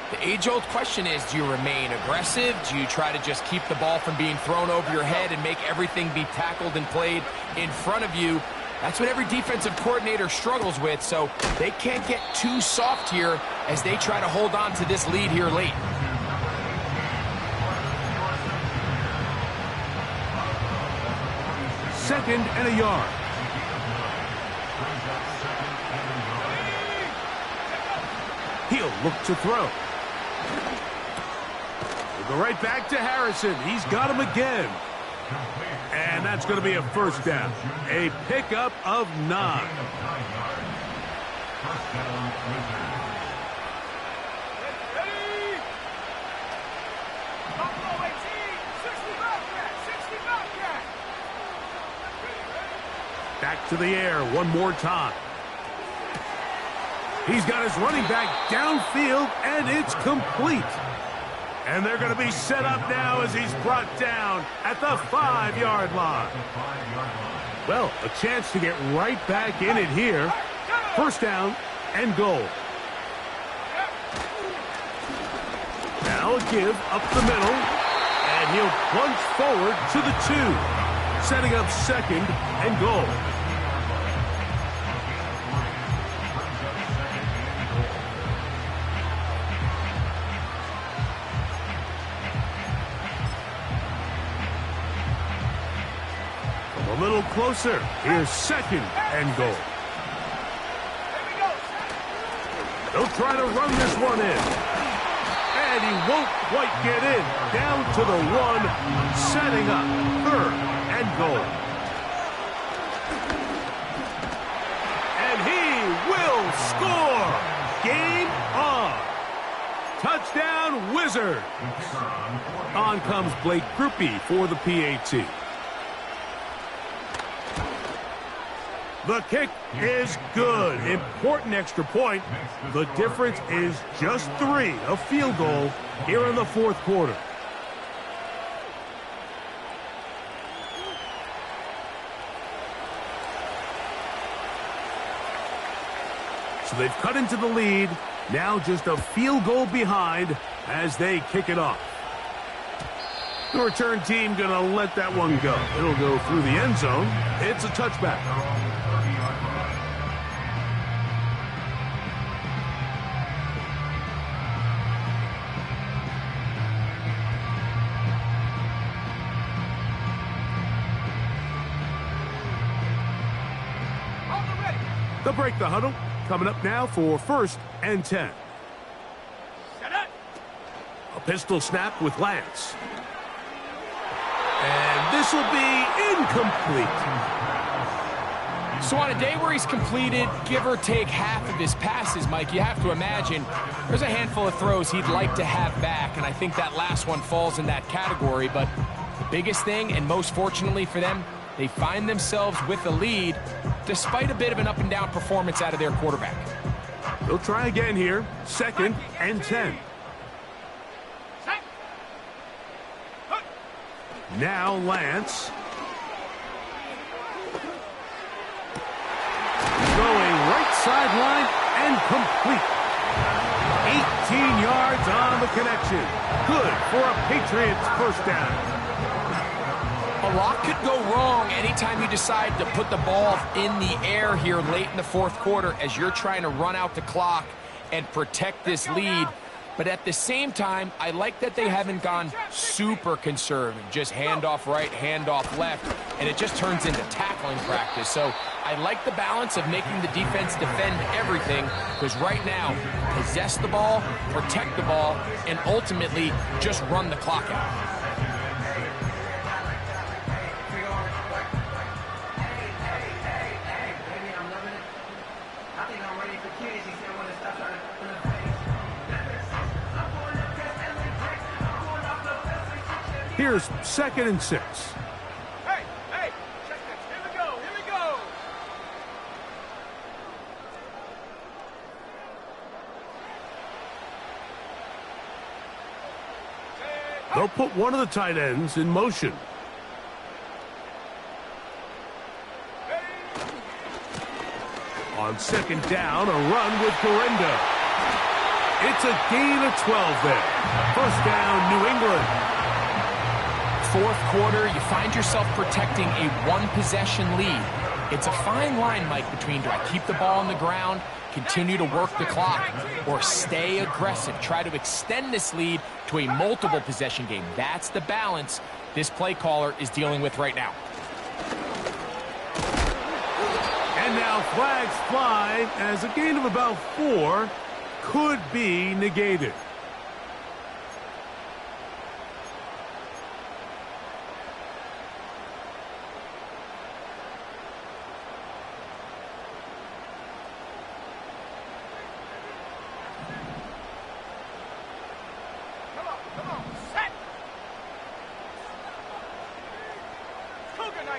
the age-old question is, do you remain aggressive? Do you try to just keep the ball from being thrown over your head and make everything be tackled and played in front of you? That's what every defensive coordinator struggles with, so they can't get too soft here as they try to hold on to this lead here late. Second and a yard. He'll look to throw. We'll go right back to Harrison. He's got him again. And that's going to be a first down. A pickup of 9. Back to the air one more time. He's got his running back downfield, and it's complete. And they're going to be set up now as he's brought down at the 5-yard line. Well, a chance to get right back in it here. First down and goal. Now a give up the middle, and he'll plunge forward to the 2, setting up second and goal. A little closer. Here's second and goal. They'll try to run this one in. And he won't quite get in. Down to the 1, setting up third and goal. And he will score. Game on. Touchdown, Wizard. On comes Blake Grupe for the PAT. The kick is good. Important extra point. The difference is just 3, a field goal here in the fourth quarter. So they've cut into the lead. Now just a field goal behind as they kick it off. The return team going to let that one go. It'll go through the end zone. It's a touchback. They'll break the huddle. Coming up now for first and 10. A pistol snap with Lance. And this will be incomplete. So on a day where he's completed, give or take half of his passes, Mike, you have to imagine there's a handful of throws he'd like to have back, and I think that last one falls in that category. But the biggest thing, and most fortunately for them, they find themselves with a lead despite a bit of an up-and-down performance out of their quarterback. They'll try again here. 2nd and 10. Now Lance. Going right sideline and complete. 18 yards on the connection. Good for a Patriots first down. A lot could go wrong anytime you decide to put the ball in the air here late in the fourth quarter as you're trying to run out the clock and protect this lead. But at the same time, I like that they haven't gone super conservative, just handoff right, handoff left, and it just turns into tackling practice. So I like the balance of making the defense defend everything, because right now, possess the ball, protect the ball, and ultimately just run the clock out. Here's 2nd and 6. Hey, check this. Here we go. They'll put one of the tight ends in motion. On 2nd down, a run with Guerendo. It's a gain of 12 there. First down, New England. Fourth quarter, you find yourself protecting a one-possession lead. It's a fine line, Mike, between do I keep the ball on the ground, continue to work the clock, or stay aggressive, try to extend this lead to a multiple-possession game. That's the balance this play caller is dealing with right now. And now flags fly as a gain of about 4 could be negated. Come on, set. Cougar 19.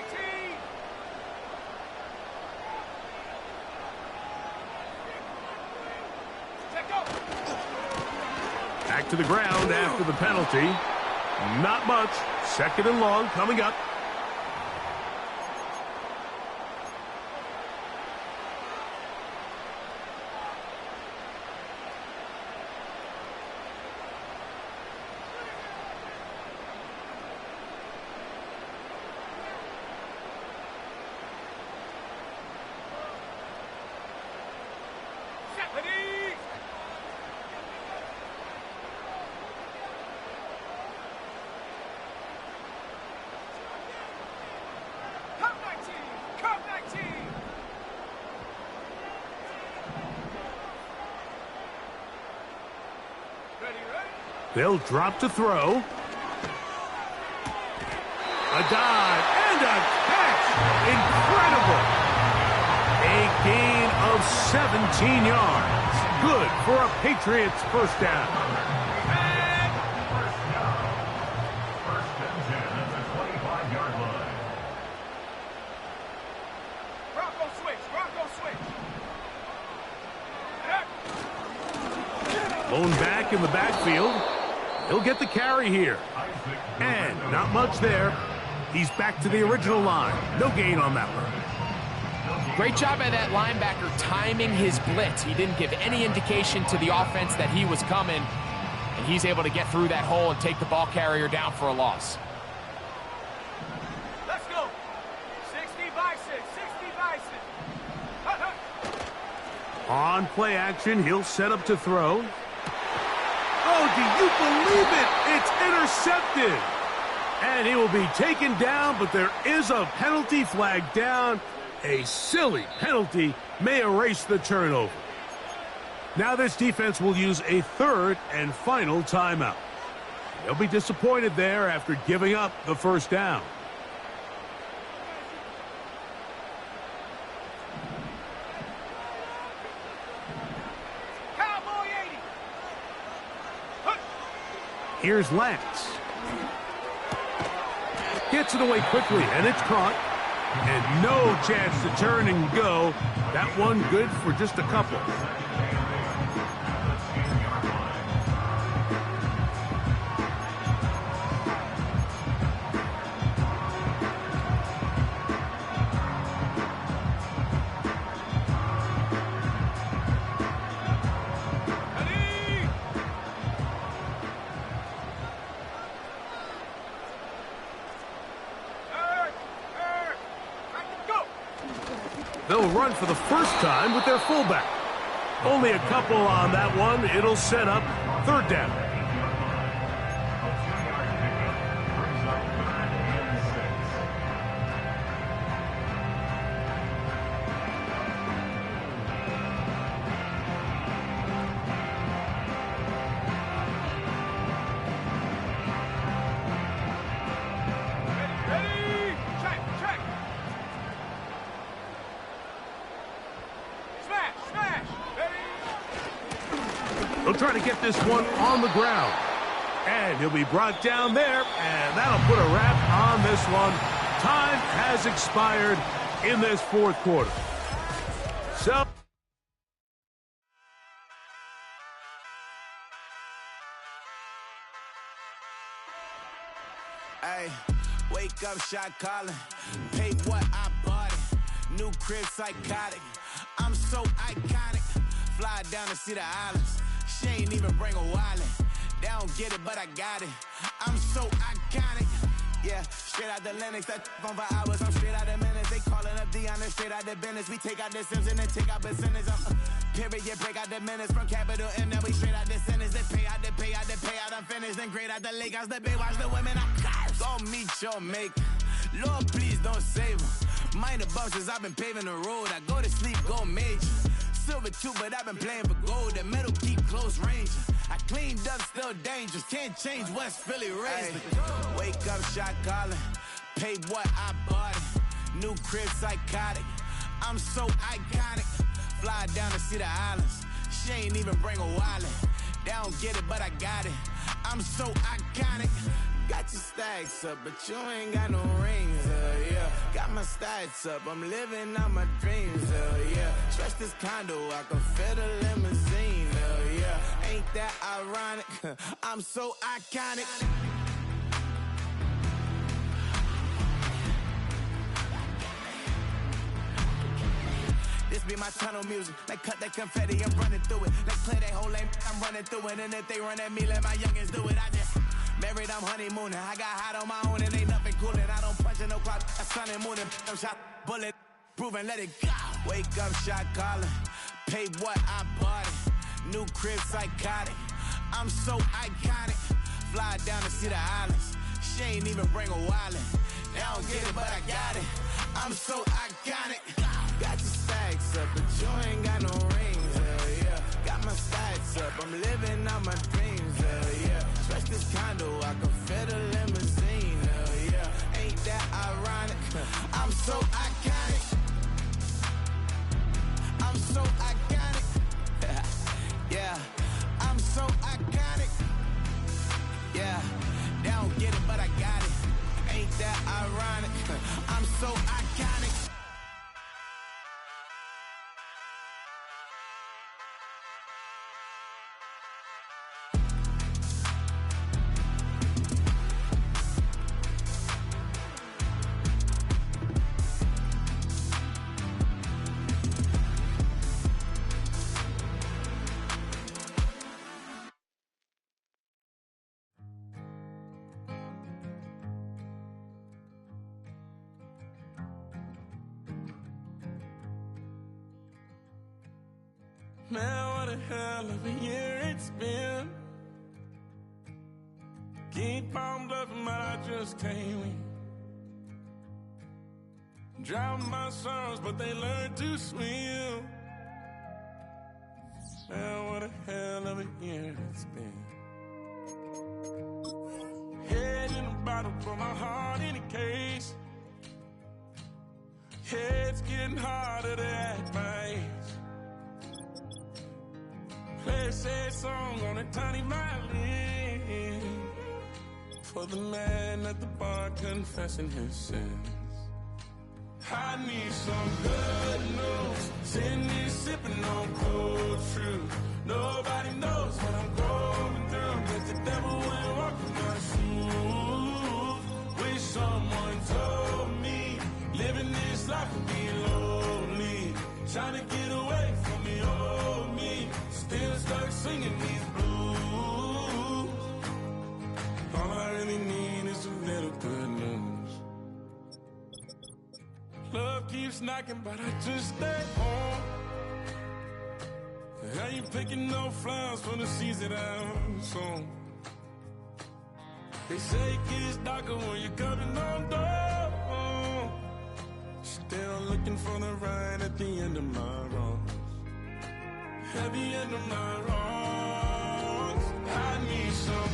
Check go. Back to the ground after the penalty. Not much. 2nd and long coming up. They'll drop to throw. A dive and a catch. Incredible. A gain of 17 yards. Good for a Patriots first down. First and 10 at the 25-yard line. Bronco switch. Blown back in the backfield. He'll get the carry here. And not much there. He's back to the original line. No gain on that one. Great job by that linebacker timing his blitz. He didn't give any indication to the offense that he was coming, and he's able to get through that hole and take the ball carrier down for a loss. Let's go. 60 by 6. 60 by 6. On play action, he'll set up to throw. Oh, do you believe it? It's intercepted. And he will be taken down, but there is a penalty flag down. A silly penalty may erase the turnover. Now this defense will use a 3rd and final timeout. They'll be disappointed there after giving up the first down. Here's Lance. Gets it away quickly, and it's caught. And no chance to turn and go. That one good for just a couple. They'll run for the first time with their fullback. Only a couple on that one. It'll set up third down. They'll try to get this one on the ground. And he'll be brought down there, and that'll put a wrap on this one. Time has expired in this fourth quarter. So hey, wake up, shot calling. Pay what I bought it. New crib psychotic. I'm so iconic. Fly down to see the islands. She ain't even bring a wallet. They don't get it, but I got it. I'm so iconic. Yeah, straight out the Lennox. That on for hours. I'm straight out the minutes. They calling up Dion and straight out the business. We take out the Sims and then take out percentage. Period, break out the minutes from capital M. Now we straight out the sentence. They pay out, they pay out, they pay out. I'm finished. Then grade out the Lakers. The big watch the women. I'm gon' meet your mate. Lord, please don't save them. Mind the bumps as I've been paving the road. I go to sleep, go major. Silver too, but I've been playing for gold. The metal keep close range. I cleaned up, still dangerous. Can't change West Philly raised. Wake up, shot calling. Pay what I bought it. New crib psychotic. I'm so iconic. Fly down to see the islands. She ain't even bring a wallet. They don't get it, but I got it. I'm so iconic. Got your stacks up, but you ain't got no rings, yeah. Got my stats up, I'm living out my dreams, yeah. Stretch this condo, I can fit a limousine, yeah. Ain't that ironic? I'm so iconic. This be my tunnel music. They cut that confetti, I'm running through it. They clear that whole lane, I'm running through it. And if they run at me, let my youngins do it. I just married, I'm honeymooning. I got hot on my own and ain't nothing coolin'. I don't punch in no clock, a sun and moon. I'm shot, bullet, proven, let it go. Wake up, shot calling. Pay what I bought it. New crib psychotic. I'm so iconic. Fly down to see the islands. She ain't even bring a wallet. They don't get it, but I got it. I'm so iconic. Got your stacks up, but you ain't got no rings, yeah. Got my stacks up, I'm living out my dreams, yeah. Stretch this condo, I can fit a limousine, yeah. Ain't that ironic? I'm so iconic. I'm so iconic. Yeah, I'm so iconic. Yeah, they don't get it, but I got it. Ain't that ironic? I'm so iconic. Man, what a hell of a year it's been. Keep on bluffing, but I just can't win. Drown my sons, but they learn to swim. Man, what a hell of a year it's been. Head in a bottle, for my heart in a case. It's getting harder to act my age. Play a sad song on a tiny violin. For the man at the bar confessing his sins. I need some good news. 10 years sipping on cold truth. Nobody knows what I'm going through. But the devil ain't walking my shoes. Wish someone told me living this life would be lonely. Trying to get away from the old me. Still stuck singing these blues. All I really need is a little good news. Love keeps knocking, but I just stay home. I ain't picking no flowers for the seeds that I'm sown. They say it gets darker when you're coming on door. Still looking for the right at the end of my wrongs. At the end of my wrongs, I need some